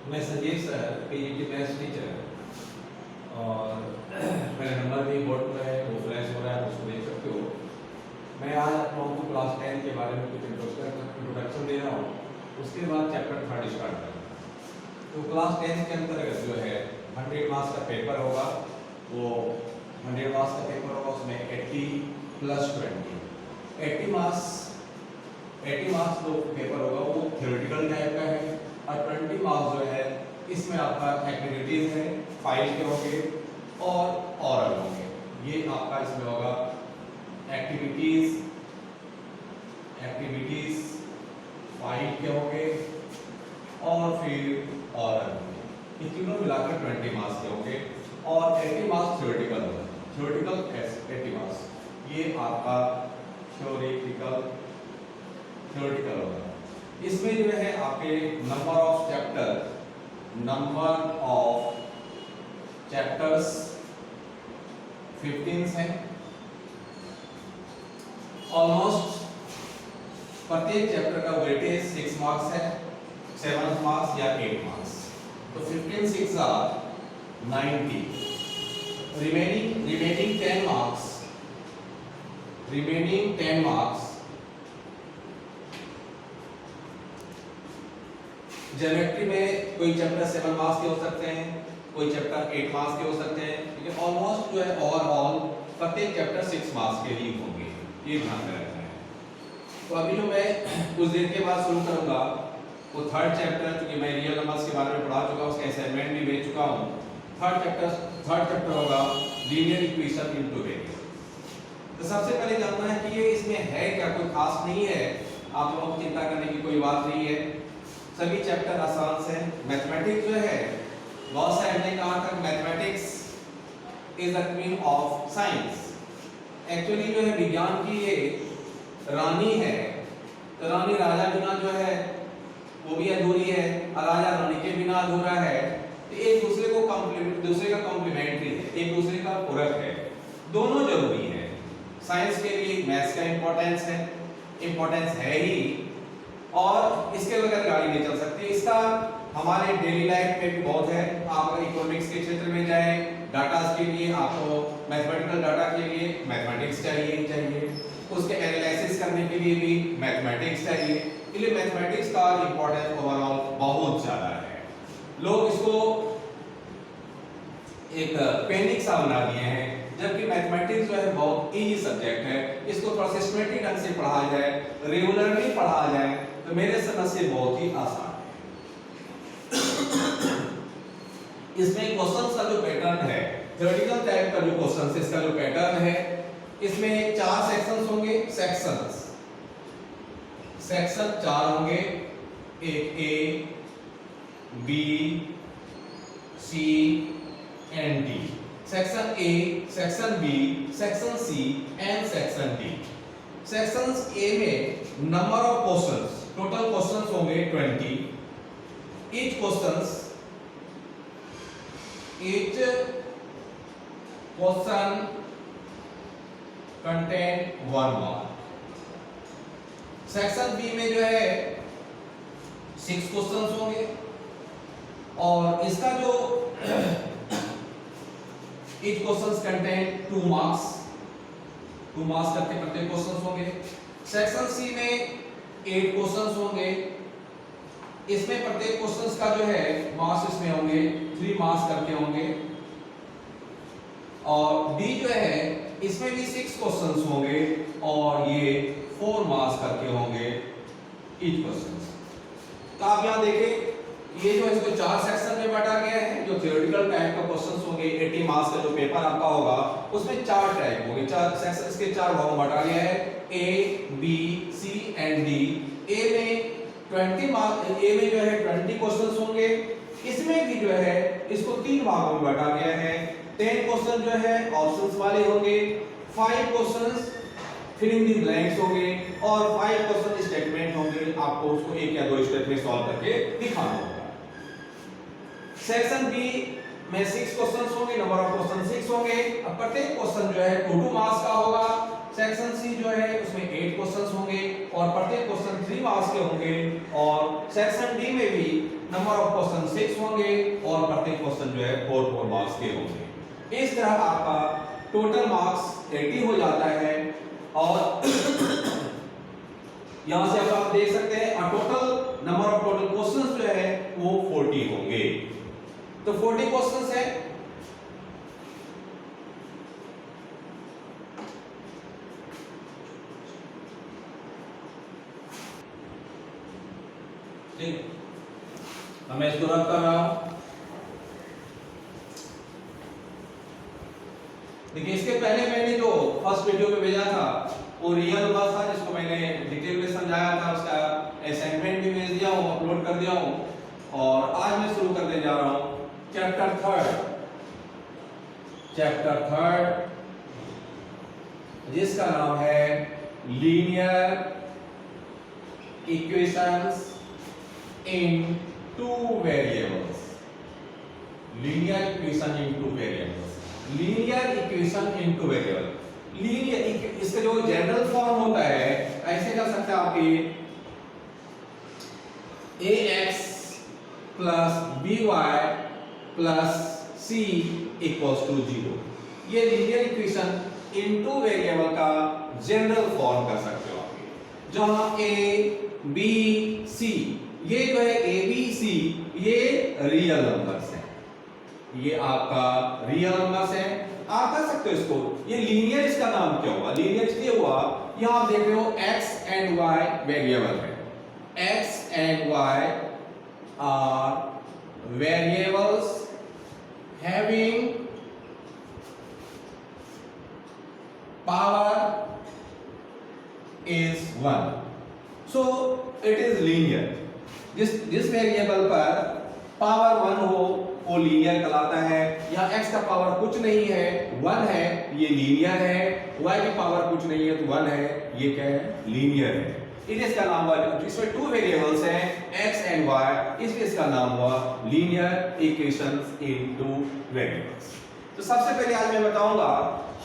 मैं Sanjeev sir PGT maths teacher और मेरा नंबर भी बोर्ड पर है, वो फ्लैश हो रहा है, उसको देख सकते हो। मैं आज आप लोगों को क्लास 10 के बारे में कुछ इंट्रोडक्शन दे रहा हूँ, उसके बाद चैप्टर 3 स्टार्ट करेंगे। तो क्लास 10 के अंतर्गत जो है 100 मार्क्स का पेपर होगा, वो 100 मार्क्स का पेपर होगा, उसमें 80 + 20 80 मार्क्स जो पेपर होगा वो थ्योरेटिकल टाइप का है और 20 मार्क्स जो है इसमें आपका एक्टिविटीज है, फाइल के होंगे और ऑरल होंगे। ये आपका इसमें होगा एक्टिविटीज फाइल के होंगे और फिर ऑरल होंगे। ये तीनों मिलाकर 20 मार्क्स के होंगे और 80 मार्क्स थ्योरेटिकल होगा। थ्योरेटिकल 80 मार्क्स, ये आपका थ्योरेटिकल होगा। इसमें जो है आपके नंबर ऑफ चैप्टर्स 15 हैं। ऑलमोस्ट प्रत्येक चैप्टर का वेटेज 6 मार्क्स है, 7 मार्क्स या 8 मार्क्स। तो 15 6 आर 90। रिमेनिंग 10 मार्क्स ज्योमेट्री में कोई चैप्टर 7 मार्क्स के हो सकते हैं, कोई चैप्टर 8 मार्क्स के हो सकते हैं, लेकिन ऑलमोस्ट जो है ओवरऑल प्रत्येक चैप्टर 6 मार्क्स के ही होंगे, ये ध्यान में रखना है। तो अभी जो मैं कुछ देर के बाद शुरू करूंगा वो थर्ड चैप्टर, क्योंकि मैं रियल नंबर्स के बारे में पढ़ा चुका हूं, उसका असाइनमेंट भी भेज चुका हूं। थर्ड चैप्टर होगा linear equation in two variable. तो सबसे पहले जानना है कि ये इसमें है क्या, कोई खास नहीं है, आप लोगों को चिंता करने की कोई बात नहीं है, सभी चैप्टर आसान से। मैथमेटिक्स जो है बहुत सारे ने कहा था mathematics is the queen of science. Actually जो है विज्ञान की ये रानी है, तो रानी राजा बिना जो है वो भी अधूरी है और राजा रानी के बिना अधूरा है। तो एक दूसरे का कॉम्प्लीमेंट्री है, एक दूसरे का पूरक है, दोनों जरूरी है। साइंस के लिए मैथ्स का इंपॉर्टेंस है ही, और इसके बगैर गाड़ी नहीं चल सकती। इसका हमारे डेली लाइफ में भी बहुत है। आप अगर इकोनॉमिक्स के क्षेत्र में जाएं, डाटा के लिए आपको मैथमेटिकल डाटा के लिए मैथमेटिक्स चाहिए, उसके एनालिसिस करने के लिए भी मैथमेटिक्स चाहिए। इसलिए मैथमेटिक्स का इंपॉर्टेंस ओवरऑल बहुत ज्यादा है। लोग इसको एक पेनिक सा बना दिए हैं, जबकि मैथमेटिक्स जो है बहुत इजी सब्जेक्ट है। इसको थोड़ा सिस्टमेटिक ढंग से पढ़ा जाए, रेगुलरली पढ़ा जाए, तो मेरे समझ से बहुत ही आसान है। इसमें क्वेश्चंस का जो पैटर्न है, थ्योरेटिकल टाइप का जो क्वेश्चंस है, इसका जो पैटर्न है, इसमें 4 सेक्शंस होंगे। सेक्शन 4 होंगे, एक A, B, C and D. Section A, section B, section C and section D. Sections A में number of questions, total questions होंगे 20। Each question contain 1 mark. Section B में जो है 6 क्वेश्चंस होंगे और इसका जो ईच क्वेश्चंस कंटेन 2 मार्क्स करके प्रत्येक क्वेश्चंस होंगे। सेक्शन सी में 8 क्वेश्चंस होंगे, इसमें प्रत्येक क्वेश्चंस का जो है मार्क्स इसमें होंगे 3 मार्क्स करके होंगे। और डी जो है इसमें भी 6 क्वेश्चंस होंगे और ये 4 मार्क्स करके होंगे ईच क्वेश्चंस। तो आप यहां देखें, ये जो इसको 4 सेक्शन में बांटा गया है। जो थ्योरेटिकल टाइप का क्वेश्चंस होंगे, 80 मार्क्स का जो पेपर आपका होगा, उसमें 4 टाइप होंगे, 4 सेक्शंस के 4 भागों में बांटा गया है, ए, बी, सी एंड डी। ए में 20 मार्क्स, ए में जो है 20 क्वेश्चंस होंगे। इसमें भी जो है इसको 3 भागों में बांटा गया है। 10 क्वेश्चन जो है ऑप्शंस वाले होंगे, 5 क्वेश्चंस फिलिंग द ब्लैंक्स होंगे और 5 क्वेश्चन स्टेटमेंट होंगे। आपको उसको 1 या 2 स्टेप में सॉल्व करके दिखाना होगा। सेक्शन बी में 6 क्वेश्चंस होंगे, नंबर ऑफ क्वेश्चन 6 होंगे। अब प्रत्येक क्वेश्चन जो है 2 मार्क्स का होगा। सेक्शन सी जो है उसमें 8 क्वेश्चंस होंगे और प्रत्येक क्वेश्चन 3 मार्क्स के होंगे। और सेक्शन डी में भी नंबर ऑफ क्वेश्चन 6 होंगे और प्रत्येक क्वेश्चन जो है 4 मार्क्स के होंगे। इस तरह आपका टोटल मार्क्स 80 हो जाता है और यहां से अब आप देख सकते हैं और total number of total questions जो है वो 40 होंगे। तो 40 क्वेश्चंस है। ठीक, अब मैं इसको रब कर रहा हूं। देखिए इसके पहले मैंने जो फर्स्ट वीडियो में भेजा था वो रियल हुआ था, जिसको मैंने डिटेल में समझाया था, उसका असाइनमेंट भी भेज दिया हूं, अपलोड कर दिया हूं। और आज मैं शुरू करने जा रहा हूं चैप्टर थर्ड जिसका नाम है linear equations in two variables. Linear equation in two variables, linear equation in two variable. Linear इसका जो जनरल फॉर्म होता है ऐसे कर सकते हैं आपकी ax plus by plus c equals to 0। ये लीनियर इक्वेशन इनटू वेरिएबल का जनरल फॉर्म कर सकते हो आप, जहां a b c ये जो है a b c ये रियल नंबर्स हैं, ये आपका रियल नंबर्स है। आप कर सकते हो इसको। ये लीनियर इसका नाम क्या हुआ? लीनियर इसलिए हुआ, यहां आप देख रहे हो x एंड y वेरिएबल है। x and y are variables having power is 1, so it is linear। जिस वेरिएबल पर पावर 1 हो वो लीनियर कहलाता है। यहाँ x का पावर कुछ नहीं है, 1 है, ये लीनियर है। y की पावर कुछ नहीं है तो 1 है, ये क्या है? लीनियर है। इसलिए इसका नाम हुआ, इसमें 2 वेरिएबल्स हैं x एंड y, इसलिए इसका नाम हुआ लीनियर इक्वेशंस इनटू वेरिएबल्स। तो सबसे पहले आज मैं बताऊंगा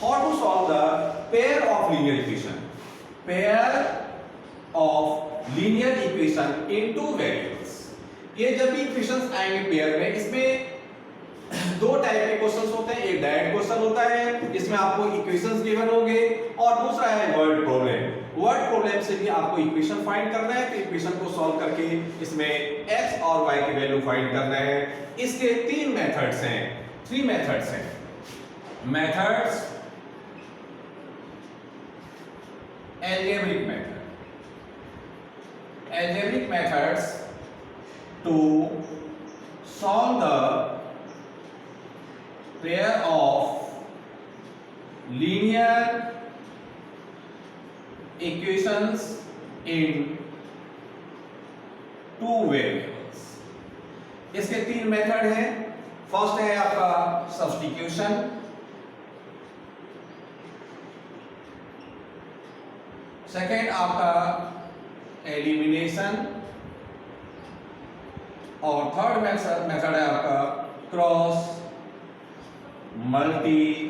how to solve the pair of linear equation, pair of linear equation in two variables. ये जब भी इक्वेशंस आएंगे पेयर में, इसमें दो टाइप के क्वेश्चंस होते हैं। एक डायरेक्ट क्वेश्चन होता है, इसमें आपको इक्वेशंस गिवन होंगे, और दूसरा है वर्ड प्रॉब्लम। वर्ड प्रॉब्लम से भी आपको इक्वेशन फाइंड करना है, तो इक्वेशन को सॉल्व करके इसमें x और y की वैल्यू फाइंड करना है। इसके 3 मेथड्स हैं, 3 मेथड्स हैं। Methods algebraic method, algebraic methods to solve the pair of linear equations in two variables। इसके 3 मेथड हैं। फर्स्ट है आपका सब्स्टिट्यूशन, सेकेंड आपका एलिमिनेशन, और थर्ड मेथड है आपका क्रॉस मल्टीप्लिकेशन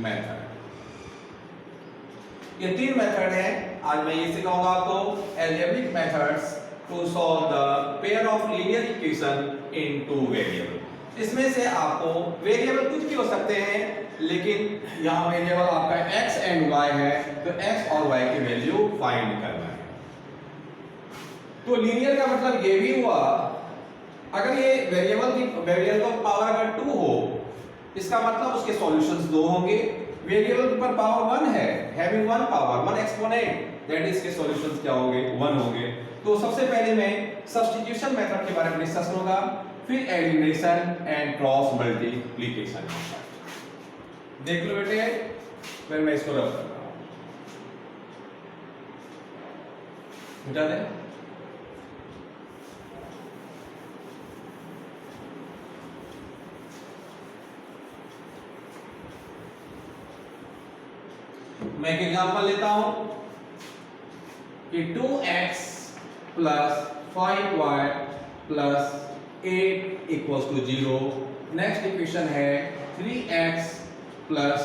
मेथड। ये 3 मेथड है। आज मैं ये सिखाऊंगा आपको algebraic methods to solve the pair of linear equation in two variable. इसमें से आपको वेरिएबल कुछ भी हो सकते हैं, लेकिन यहां वेरिएबल आपका x एंड y है, तो x और y की वैल्यू फाइंड करना है। तो लीनियर का मतलब ये भी हुआ, अगर ये वेरिएबल का पावर अगर 2 हो, इसका मतलब उसके सॉल्यूशंस 2 होंगे। वेरिएबल पर पावर 1 है, having 1 power 1 exponent, that is के सॉल्यूशंस क्या होंगे? 1 होंगे। तो सबसे पहले मैं सब्स्टिट्यूशन मेथड के बारे में डिस्कस करूंगा, फिर एलिमिनेशन एंड क्रॉस मल्टीप्लिकेशन। देख लो बेटे, फिर मैं इसको रब कर रहा हूं, मिटा दे। मैं एक एग्जांपल लेता हूं कि 2x plus 5y plus 8 equals to 0। Next equation है 3x plus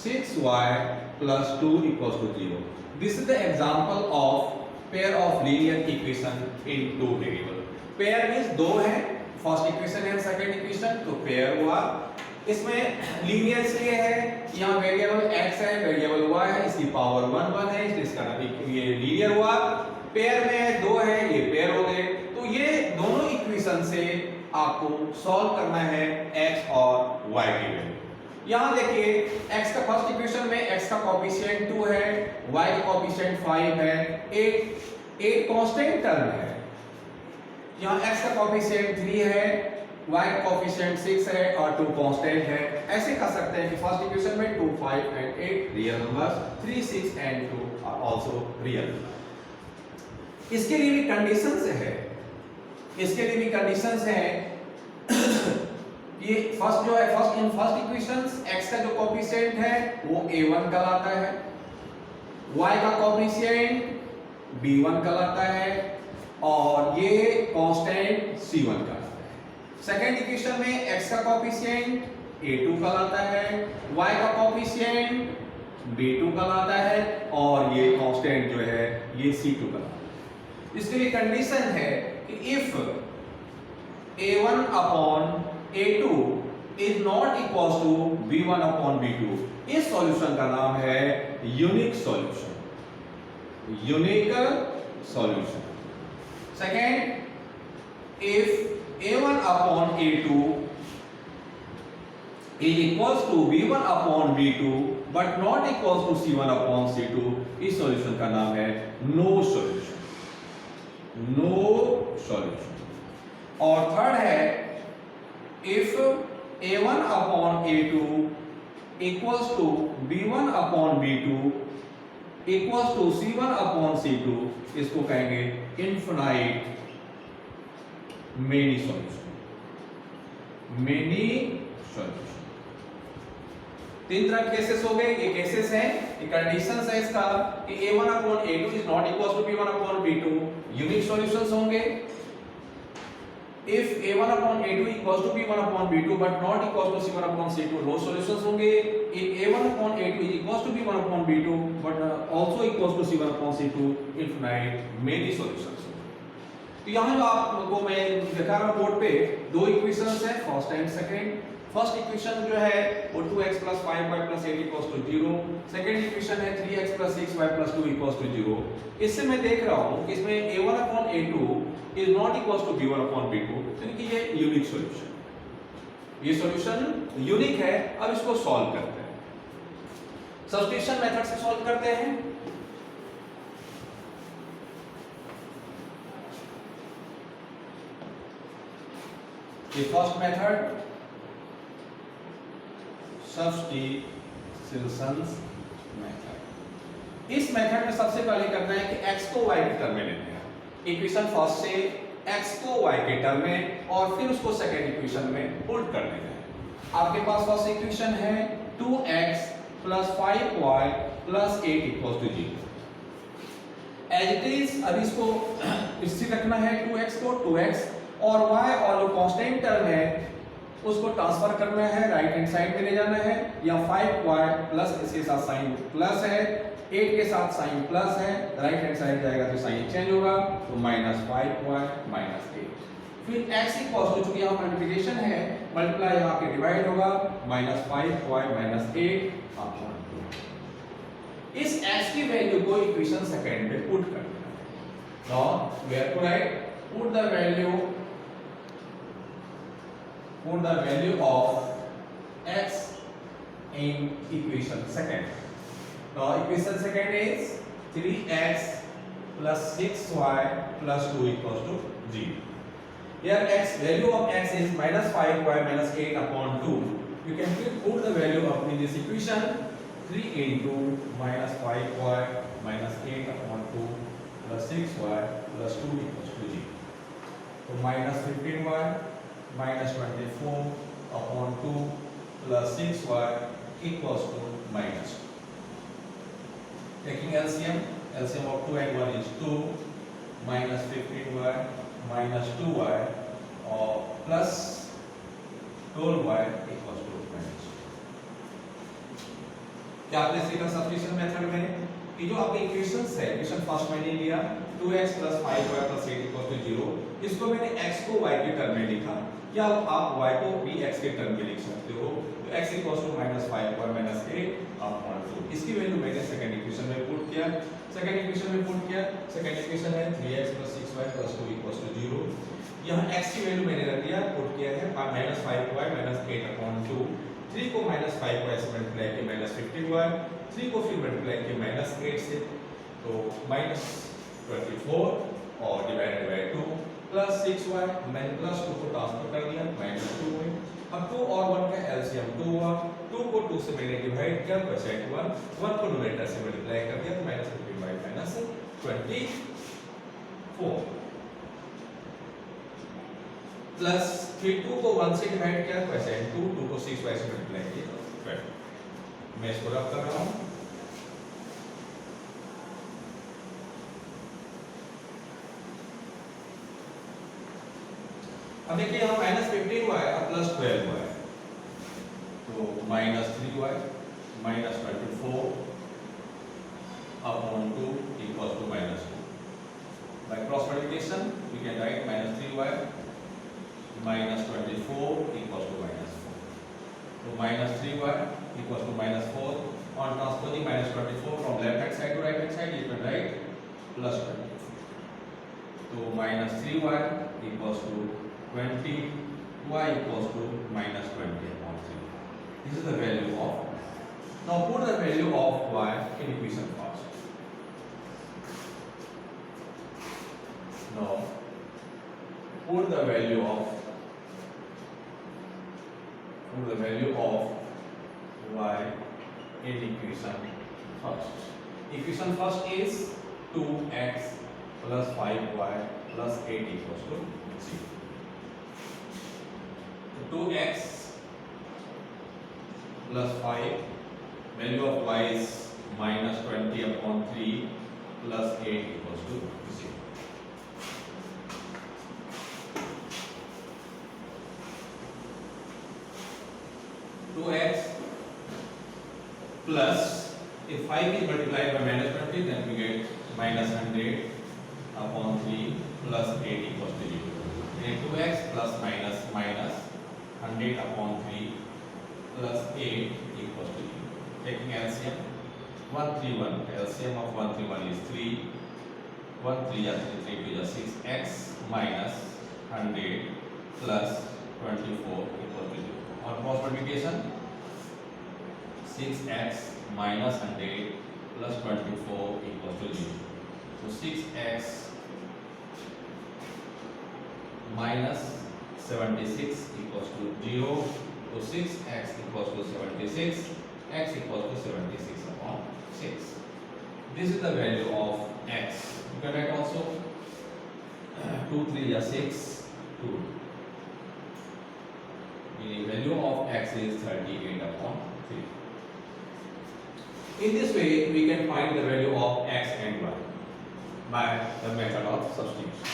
6y plus 2 equals to 0। This is the example of pair of linear equation in two variable. Pair means दो है, फर्स्ट इक्वेशन है second equation, तो pair हुआ। इसमें linear इसलिए है, यहाँ वेरिएबल x है, वेरिएबल y है, इसकी पावर 1 1 है, इसलिए इसका ये लीनियर हुआ। पेयर में है, दो है, ये पेयर हो गए। तो ये दोनों इक्वेशन से आपको सॉल्व करना है x और y की वैल्यू। यहाँ देखिए x का फर्स्ट इक्वेशन में x का कोएफिशिएंट 2 है, y का कोएफिशिएंट 5 है, 8 कांस्टेंट टर्म है। यहाँ x का कोएफिशिएंट 3 है, y का कोएफिशिएंट 6 है और 2 कांस्टेंट है। ऐसे कर सकते हैं कि फर्स्ट इक्वेशन में 2 5 and 8 real numbers, 3 6 and 2 are also real. इसके लिए भी कंडीशंस है, इसके लिए भी कंडीशंस है। ये फर्स्ट जो है, फर्स्ट इक्वेशंस x का जो कोएफिशिएंट है वो a1 कहलाता है, y का कोएफिशिएंट b1 कहलाता है और ये कांस्टेंट c1 कहलाता है। सेकंड इक्वेशन में x का कोएफिशिएंट a2 कहलाता है, y का कोएफिशिएंट b2 कहलाता है और ये कांस्टेंट जो है ये c2 कहलाता है। इसके लिए कंडीशन है कि if a1 upon a2 is not equals to b1 upon b2, इस सॉल्यूशन का नाम है unique solution, unique solution. Second, if a1 upon a2 is equals to b1 upon b2 but not equals to c1 upon c2, इस solution का नाम है no solution, no solution. और third है if a1 upon a2 equals to b1 upon b2 equals to c1 upon c2, इसको कहेंगे infinite many solution, many solution. तीन तरह के केसेस हो गए, ये केसेस हैं, ये कंडीशंस है इसका कि a1 upon a2 is not equals to b1 upon b2, unique solutions होंगे। If a1 upon a2 equals to b1 upon b2 but not equals to c1 upon c2, no solutions होंगे। If a1 upon a2 is equals to b1 upon b2 but also equals to c1 upon c2, infinite many solutions होंगे। तो यहाँ जो आपको मैं दिखा रहा हूँ बोर्ड पे दो इक्वेशंस हैं, first and second. First equation जो है वो 2x + 5y + 8 = 0। सेकंड इक्वेशन है 3x + 6y + 2 = 0। इससे मैं देख रहा हूँ कि इसमें a1 upon a2 is not equals to b1 upon b2, यानी कि ये यूनिक सॉल्यूशन, ये सॉल्यूशन यूनिक है। अब इसको सॉल्व करते हैं, सब्स्टिट्यूशन मेथड से सॉल्व करते हैं। ये फर्स्ट मेथड सब्स्टिट्यूशन मेथड। इस मेथड में सबसे पहले करना है कि x को y के टर्म में लेते हैं, इक्वेशन फर्स्ट से x को y के टर्म में और फिर उसको सेकंड इक्वेशन में पुट कर देते हैं। आपके पास फर्स्ट इक्वेशन है 2x + 5y + 8 = 0। As it is अब इसको स्थिर रखना है, 2x को 2x और y और जो कांस्टेंट टर्म है उसको ट्रांसफर करना है, राइट हैंड साइड में ले जाना है। या 5y प्लस इसके साथ साइन प्लस है, 8 के साथ साइन प्लस है, राइट हैंड साइड जाएगा तो साइन चेंज होगा, तो -5y - 8। फिर x इक्वल्स टू, चूंकि यहाँ मल्टीप्लिकेशन है, मल्टीप्लाई यहाँ के डिवाइड होगा, -5y - 8 अपॉन 2। इस x की वैल्यू को इक्वेशन सेकंड में पुट कर देना है। Now we have to write put the value of x in equation second. Now equation second is 3x plus 6y plus 2 equals to 0. Here x, value of x is -5y - 8 upon 2. You can put the value of in this equation 3 into -5y - 8 upon 2 plus 6y plus 2 equals to 0. So -15y -24 upon 2 plus 6y equals to -2. Taking LCM of 2 and 1 is 2, -15y -2y or plus 12y equals to -2. क्या आपने सीखा substitution method में? कि जो आपके equations है, equation first मैंने लिया 2x + 5y + 8 = 0, इसको मैंने x को y के टर्म में लिखा, या आप y को भी x के टर्म में लिख सकते हो। तो x = -5y - 8/2, इसकी वैल्यू मैंने सेकंड इक्वेशन में पुट किया। सेकंड इक्वेशन है 3x + 6y + 2 = 0। यहाँ x की वैल्यू मैंने रख दिया, पुट किया है -5y - 8/2। 3 को -5y से मल्टीप्लाई किया -15y, 3 को फिर मल्टीप्लाई किया -8 से, तो -24 और डिवाइडेड बाय 2 प्लस 6y, मैंने +2 को ट्रांसफर कर दिया -2 में। अब 2 और 1 का एलसीएम 2 हुआ, 2 को 2 से मैंने डिवाइड किया, क्वोशिएंट 1 को न्यूमरेटर से मल्टीप्लाई कर दिया, तो -15y - 24 प्लस फिर 2 को 1 से डिवाइड किया, क्वोशिएंट 2 को 6y से मल्टीप्लाई किया, 12। मैं इसको रब कर रहा हूं। अब देखिए यहाँ -15y और +12y, तो -3y - 24/2 = -2। By cross multiplication we can write -3y - 24 = -4. So -3y = -4. On transposing -24 from left hand side to right hand side, you can write +24. So -3y = 20, y = -20/3. This is the value of. Now put the value of y in equation first. Now put the value of y in equation first. Equation first is 2x + 5y + 8 = 0. 2x plus 5, value of y is -20/3 plus 8 = 0. 2x plus, if 5 is multiplied by -20, then we get -100/3 plus 8 = 0. And 2x plus minus 100/3 plus 8 = 0. Taking LCM, 131. LCM of 131 is 3. 1 3 is 3, 2 is 6x minus 100 plus 24 = 0. On cross multiplication, 6x minus 100 plus 24 = 0. So 6x minus 76 = 0. So 6x = 76, x = 76/6. This is the value of x. You can write also 2 3 is 6, 2. The value of x is 38/3. In this way, we can find the value of x and y by the method of substitution.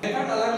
Method अलग